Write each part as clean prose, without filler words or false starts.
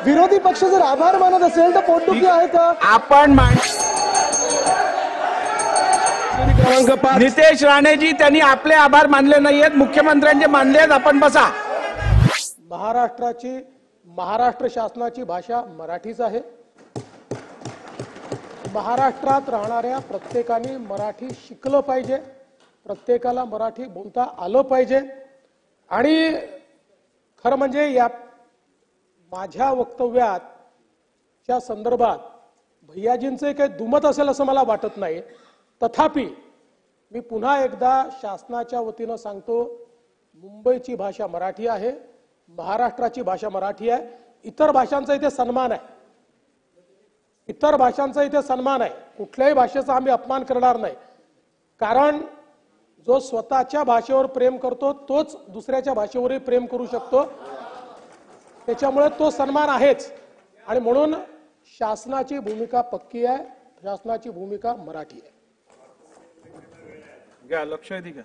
विरोधी पक्ष जर आभार मानत असेल तर पोटदुखी आहे का? आपण क्रमांक 5 नितेश राणेजी त्यांनी आपले आभार मानले नाहीयेत, मुख्यमंत्र्यांचे मानले आहेत. आपण बसा. महाराष्ट्र शासनाची भाषा मराठीच आहे. महाराष्ट्रात राहणाऱ्या प्रत्येकाने मराठी शिकलं पाहिजे, प्रत्येकाला मराठी बोलता आलं पाहिजे. आणि खरं म्हणजे या माझ्या वक्तव्याच्या संदर्भात भैयाजींचे काही दुमत असेल असं मला वाटत नाही. तथापि मी पुन्हा एकदा शासनाच्या वतीनं सांगतो, मुंबईची भाषा मराठी आहे, महाराष्ट्राची भाषा मराठी आहे. इतर भाषांचा इथे सन्मान आहे, इतर भाषांचा इथे सन्मान आहे. कुठल्याही भाषेचा आम्ही अपमान करणार नाही, कारण जो स्वतःच्या भाषेवर प्रेम करतो तोच दुसऱ्याच्या भाषेवरही प्रेम करू शकतो. त्याच्यामुळे तो सन्मान आहेच. आणि म्हणून शासनाची भूमिका पक्की आहे, शासनाची भूमिका मराठी आहे. घ्या लक्षवेधी घ्या.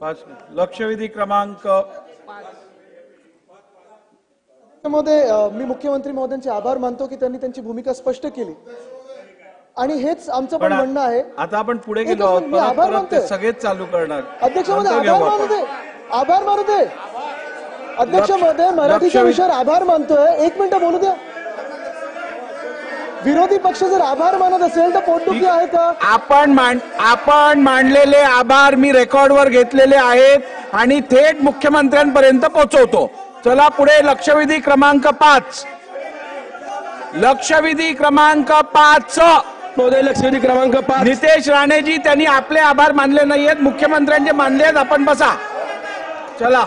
5 लक्षवेधी क्रमांक 5 मध्ये मी मुख्यमंत्री महोदयांचे आभार मानतो की त्यांनी त्यांची भूमिका स्पष्ट केली. आणि हेच आमचं पण म्हणणं आहे. आता आपण पुढे गेलो आहोत, सगळेच चालू करणार. अध्यक्ष महोदय आभार मानते. अध्यक्ष महोदय मराठीच्या विषयावर आभार मानतोय. 1 मिनिट बोलू द्या. विरोधी पक्ष जर आभार मानत असेल तर पोटदुखी आहे का? आपण मांडलेले आभार मी रेकॉर्डवर घेतलेले आहेत आणि थेट मुख्यमंत्र्यांपर्यंत पोहोचवतो. चला पुढे. लक्षवेधी क्रमांक 5. लक्षवेधी क्रमांक 5 महोदय लक्षवेधी क्रमांक 5 नितेश राणेजी त्यांनी आपले आभार मानले नाहीयेत, मुख्यमंत्र्यांचे मानले आहेत. आपण बसा. चला.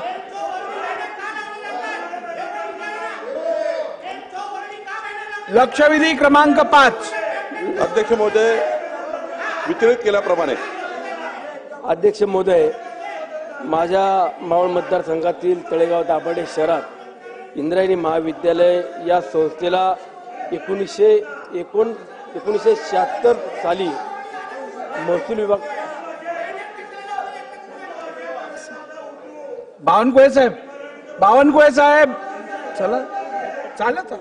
लक्षवेधी क्रमांक 5. अध्यक्ष महोदय वितरित केल्याप्रमाणे. अध्यक्ष महोदय, माझ्या मावळ मतदारसंघातील तळेगाव दाभाडे शहरात इंद्रायणी महाविद्यालय या संस्थेला 1976 साली महसूल विभाग. बावनकुळे साहेब चला चालत.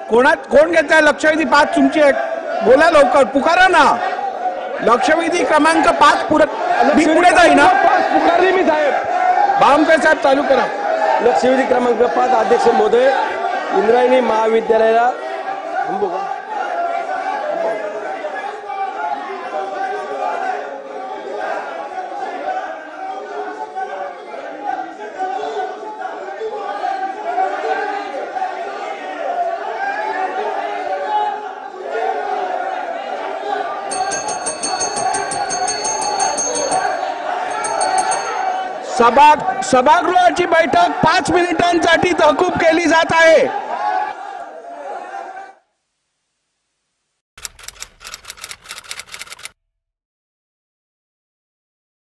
कोण घेत आहे लक्षवेधी 5 तुमची? बोला लवकर, पुकारा ना. लक्षवेधी क्रमांक 5 मी पुढे जाई ना. पुकारली मी साहेब. बावनकुळे साहेब चालू करा. लक्षवेधी क्रमांक 5. अध्यक्ष महोदय, इंद्रायणी महाविद्यालयाला सभागृहाची बैठक 5 मिनिटांसाठी तहकूब केली जात आहे.